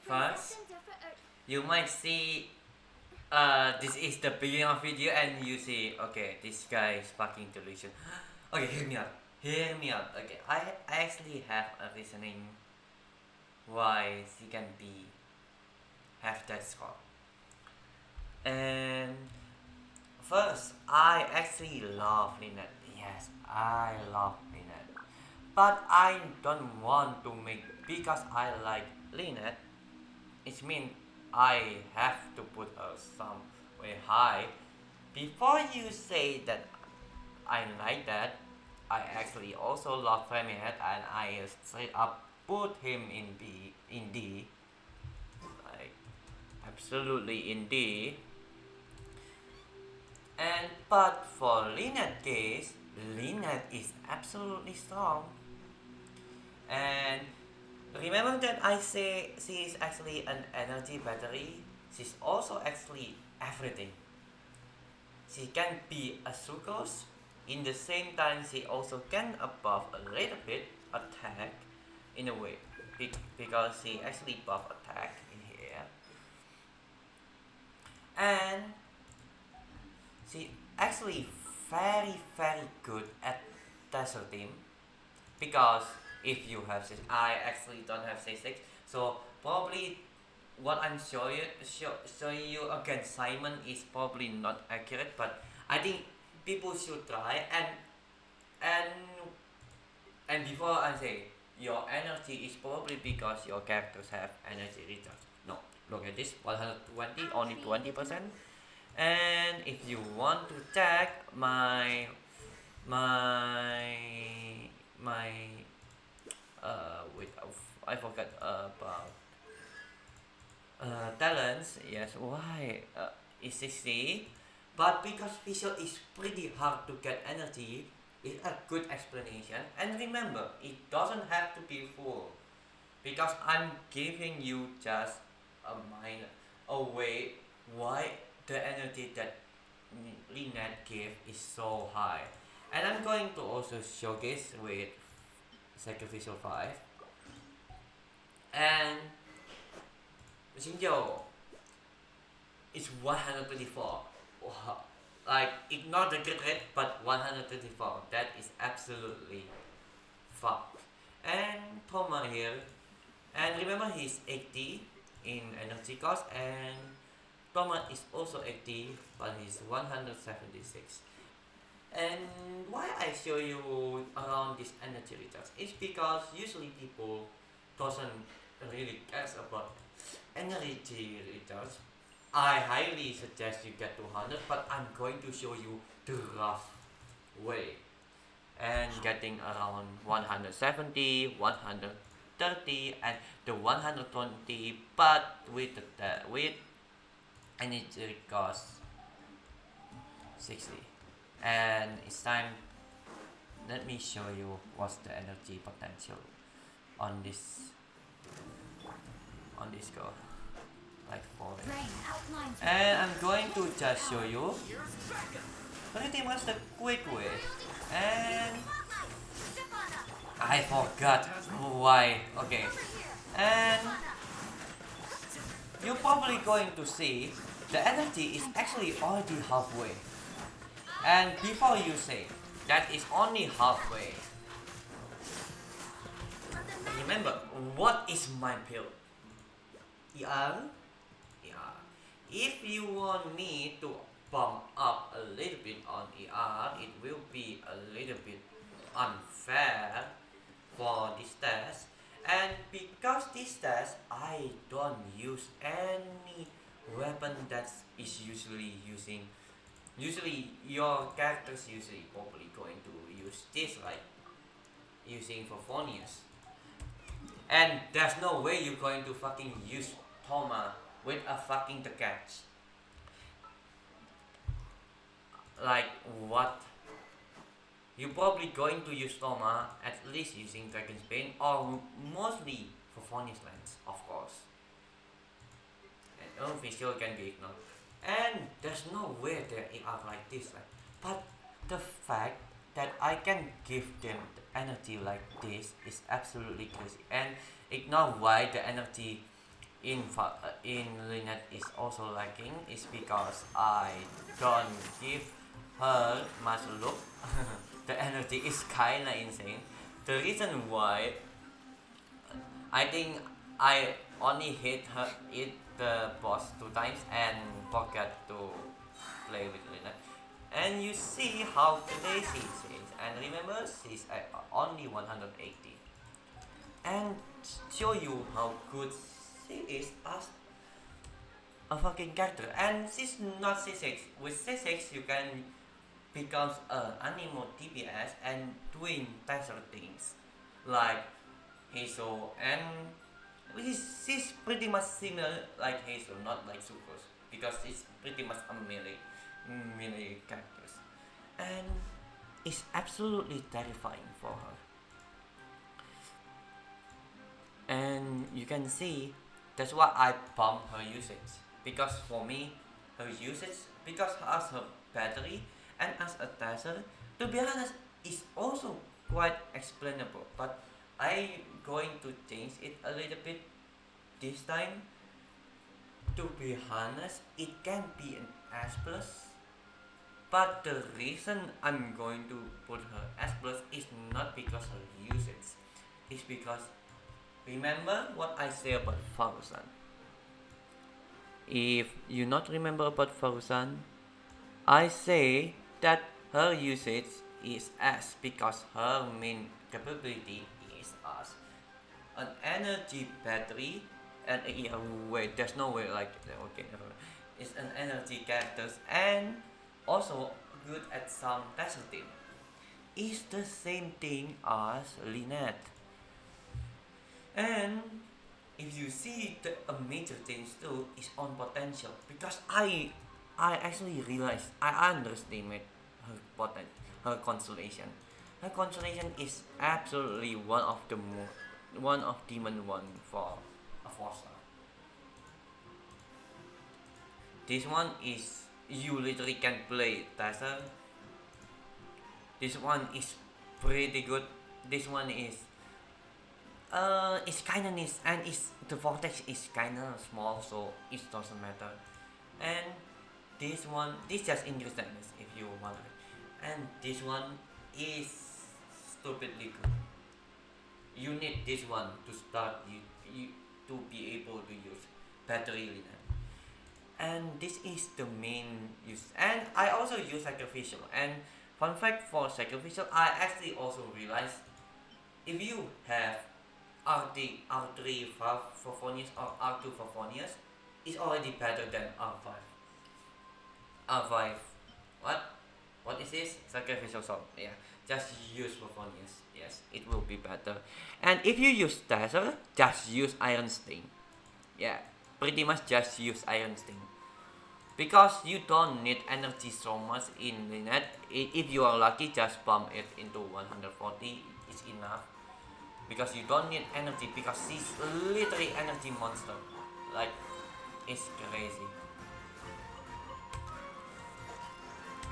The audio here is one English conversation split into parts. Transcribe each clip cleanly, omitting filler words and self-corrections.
First, you might see this is the beginning of video and you see, okay, this guy is fucking delusion. Okay, hear me out. Okay, I actually have a reasoning why she can be have that score. And first, I actually love Lynette. Yes, I love Lynette. But I don't want to make because I like Lynette. It means I have to put her some way high. Before you say that I like that, I actually also love Feminine and I straight up put him in B in D. Like absolutely in D. And but for Lynette case, Lynette is absolutely strong. And remember that I say she is actually an energy battery. She's also actually everything. She can be a sucrose. In the same time, she also can buff a little bit attack in a way because she actually buff attack in here. And she actually very good at desert team because if you have six, I actually don't have six, so probably what I'm showing you against Simon is probably not accurate, but I think people should try and and before I say your energy is probably because your characters have energy recharge. No, look at this 120 only 20%. And if you want to check my my wait, I forgot about talents. Yes, why is 60, but because visual is pretty hard to get energy, it's a good explanation. And remember, it doesn't have to be full because I'm giving you just a minor a way why the energy that Lynette gave is so high. And I'm going to also showcase with Sacrificial 5 and Xingqiu is 124. Wow. Like, ignore the crit rate, but 124. That is absolutely fucked. And Thoma here. And remember, he's 80 in energy cost, and Thoma is also 80, but he's 176. And why I show you around this energy recharge is because usually people doesn't really cares about energy recharge. I highly suggest you get 200, but I'm going to show you the rough way. And getting around 170, 130, and the 120, but with energy cost 60. And it's time. Let me show you what's the energy potential on this go, like falling. And I'm going to just show you pretty much the quick way. And I forgot why. Okay, and you're probably going to see the energy is actually already halfway. And before you say that is only halfway, remember what is my build? ER? ER. If you want me to bump up a little bit on ER, it will be a little bit unfair for this test. And because this test, I don't use any weapon that is usually using. Usually, your characters usually probably going to use this, like using Favonius. And there's no way you're going to fucking use Thoma with a fucking the catch. Like what? You're probably going to use Thoma at least using Dragon's Bane or mostly Favonius lens, of course. And visual can be ignored. And there's no way they are like this, like, but the fact that I can give them the energy like this is absolutely crazy. And ignore why the energy in Lynette is also lacking is because I don't give her much look. The energy is kinda insane. The reason why I think I only hit the boss 2 times and forget to play with Lynette. And you see how today she is. And remember, she's at only 180. And show you how good she is as a fucking character. And she's not C6. With C6, you can become an animo DPS and doing taser things like Hazel and which is she's pretty much similar like Hazel, not like Sucrose, because it's pretty much a melee characters, and it's absolutely terrifying for her. And you can see that's why I pump her usage, because for me her usage, because as her battery and as a taser, to be honest, is also quite explainable, but I going to change it a little bit this time. To be honest, it can be an S plus, but the reason I'm going to put her S plus is not because her usage, it's because remember what I say about Farusan. If you not remember about Farusan, I say that her usage is S because her main capability is as an energy battery. And yeah, wait, there's no way like okay, never mind. It's an energy characters and also good at some tassel team. It's the same thing as Lynette. And if you see the a major change too is on potential, because I actually realized I underestimate her constellation. Her constellation is absolutely one of demon one for a 4 star. This one is you literally can play Taser. This one is pretty good. This one is it's kinda nice and it's the vortex is kinda small, so it doesn't matter. And this just increase damage if you want it. And this one is stupidly good. You need this one to start you to be able to use battery Linen. And this is the main use. And I also use sacrificial. And fun fact for sacrificial, I actually also realized if you have R3 Favonius or R2 Favonius, it's already better than R5. R5. What? What is this? Sacrificial sword. Yeah. Just use Favonius. Yes, it will be better. And if you use Taser, just use Iron Sting. Yeah, pretty much just use Iron Sting. Because you don't need energy so much in Lynette. If you are lucky, just bump it into 140 is enough. Because you don't need energy, because she's literally energy monster. Like, it's crazy.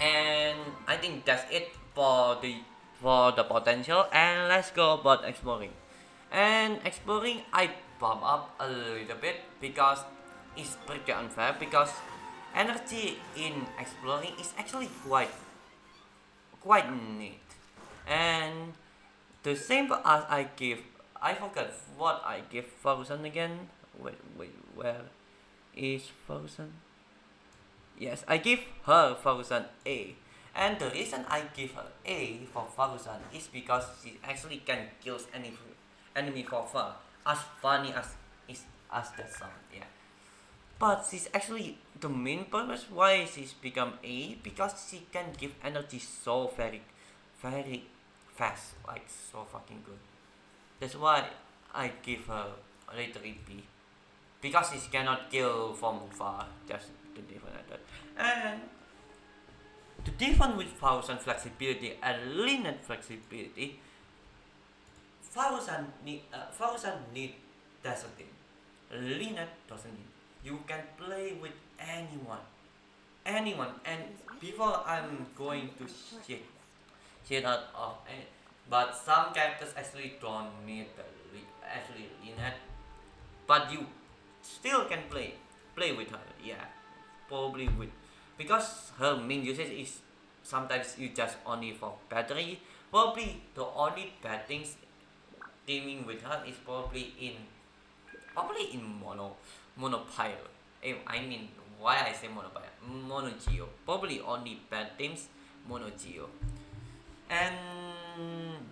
And I think that's it for the potential. And let's go about exploring. And exploring, I bump up a little bit because it's pretty unfair, because energy in exploring is actually quite neat. And the same as I forgot what I give Frozen again. Wait, where is Frozen? Yes, I give her Frozen A. And the reason I give her A for Frozen is because she actually can kill any enemy for fun. As funny as that sound, yeah. But she's actually the main purpose why she's become A, because she can give energy so very fast, like so fucking good. That's why I give her literally B. Because she cannot kill from far, just the different at that. And the difference with Thousand flexibility and Lynette flexibility, Thousand need deserting. Lynette doesn't need. You can play with anyone. And before I'm going to shit out of any, but some characters actually don't need actually Lynette, but you still can play with her. Yeah, probably with, because her main usage is sometimes you just only for battery. Probably the only bad things teaming with her is probably in monopile. I mean, why I say monopile? Mono geo. Probably only bad teams mono geo, and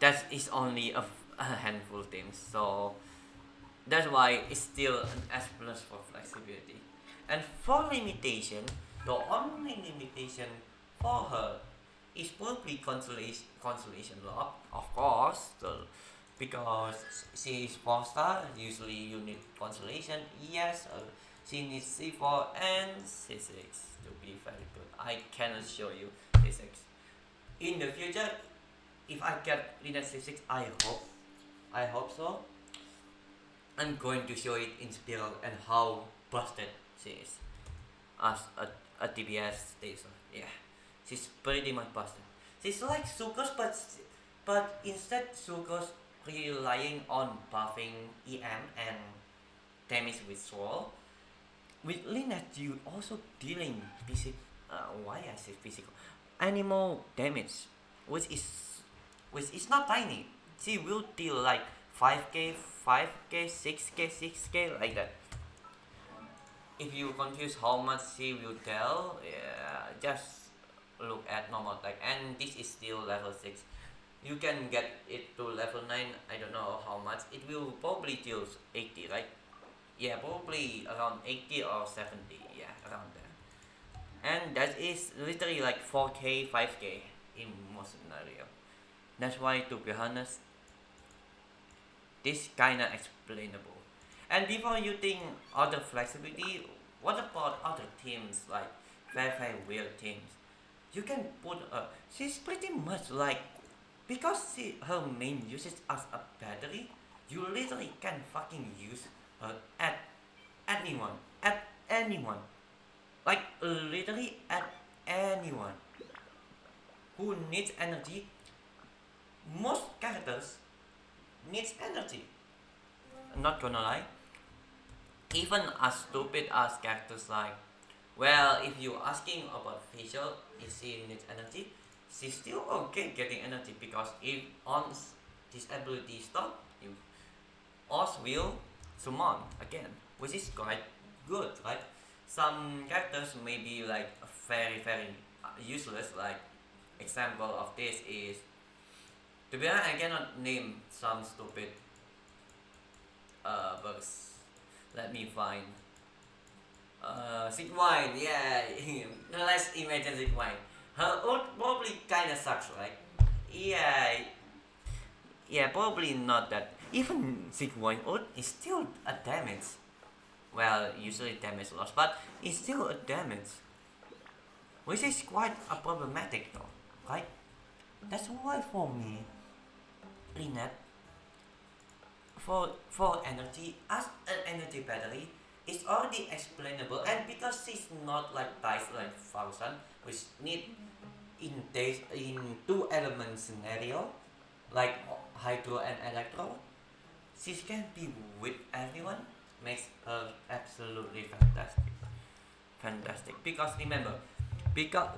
that is only a handful teams. So that's why it's still an S plus for flexibility. And for limitation, the only limitation for her is probably consolation lock, of course. So, because she is 4 star, usually you need consolation. Yes, she needs C4 and C6 to be very good. I cannot show you C6 in the future. If I get Lynette C6, I hope so. I'm going to show it in Spiral and how busted she is as a DPS station. Yeah, she's pretty much busted. She's like Sucos, but instead Sucos relying on buffing EM and damage with sword. With Lynette, you also dealing physical. Why I say physical? Animal damage, which is not tiny. She will deal like 5k, 5k, 6k, 6k, like that. If you confuse how much she will tell, yeah, just look at normal attack. And this is still level 6. You can get it to level 9, I don't know how much. It will probably deal 80, right? Yeah, probably around 80 or 70, yeah, around there. And that is literally like 4k, 5k in most scenario. That's why, to be honest, this kinda explainable. And before you think other flexibility, what about other teams like very weird teams? You can put she's pretty much like, because her main usage as a battery, you literally can fucking use her at anyone, like literally at anyone who needs energy. Most characters needs energy. I'm not gonna lie. Even as stupid as characters like, well, if you asking about facial, if she needs energy, she's still okay getting energy, because if once this ability stop, you also will summon again, which is quite good, right? Some characters may be like very useless. Like example of this is, to be honest, I cannot name some stupid bugs. Let me find. Sigwine, yeah. Let's imagine Sigwine. Her ult probably kinda sucks, right? Yeah, yeah, probably not that. Even Sigwine ult is still a damage. Well, usually damage loss, but it's still a damage, which is quite a problematic though, right? That's why for me, Lynette, for energy as an energy battery, is already explainable. And because she's not like dice like thousand, which need in two element scenario like hydro and electro, she can be with everyone, makes her absolutely fantastic. Because remember, because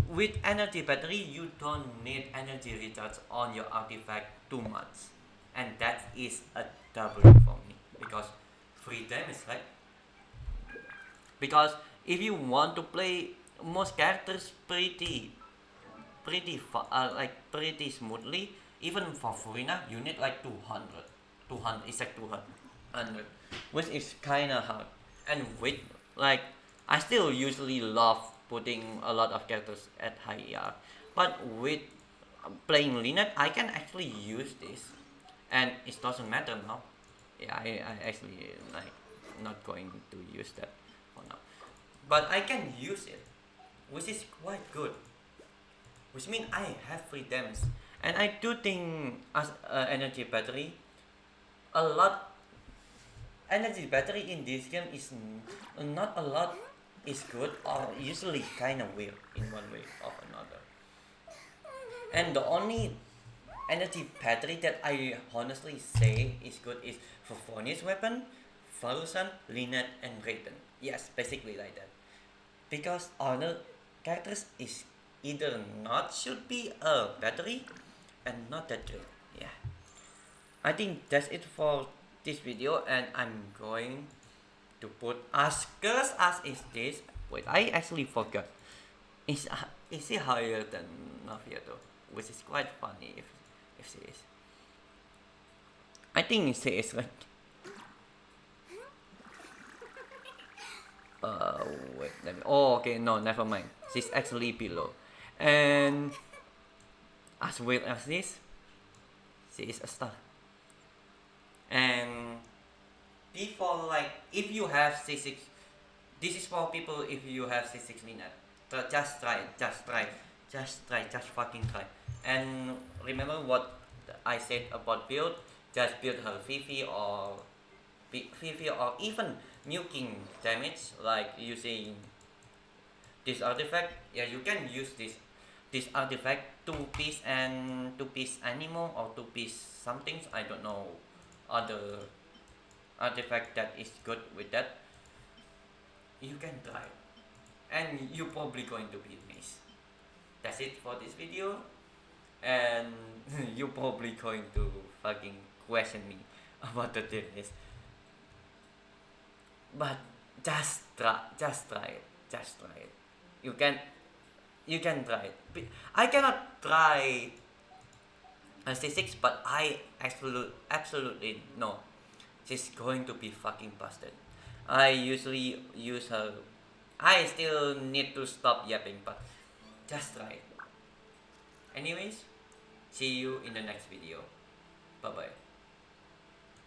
with energy battery you don't need energy recharge on your artifact too much, and that is a double for me, because free damage, right? Because if you want to play most characters pretty smoothly, even for Furina you need like 200, it's like 200, which is kinda hard. And with like, I still usually love putting a lot of characters at high ER, but with playing Lynette I can actually use this, and it doesn't matter now. Yeah, I actually like not going to use that for now, but I can use it, which is quite good, which means I have free damage. And I do think as energy battery, a lot energy battery in this game is not a lot is good, or usually kind of weird in one way or another. And the only energy battery that I honestly say is good is Fofonius weapon, Farusan, Lynette, and Raiden. Yes, basically like that. Because other characters is either not should be a battery and not that great. Yeah. I think that's it for this video, and I'm going to put as curse as is this. Wait, I actually forgot. Is he higher than Navia though? Which is quite funny if she is. I think she is like uh wait, let me, oh okay, no, never mind. She's actually below. And as well as this, she is a star. And before, like, if you have C6, this is for people if you have C6 Lynette. Just try it, just fucking try. And remember what I said about build, just build her Fifi or Fifi or even nuking damage, like using this artifact. Yeah, you can use this artifact, two-piece and two-piece animal or two-piece something, I don't know other artifact that is good with that. You can try and you're probably going to be amazed. That's it for this video, and you're probably going to fucking question me about the theories, but just try it, just try it. You can you can try it. I cannot try a C6, but I absolutely know she's going to be fucking busted. I usually use her. I still need to stop yapping, but just try it. Anyways, see you in the next video. Bye bye.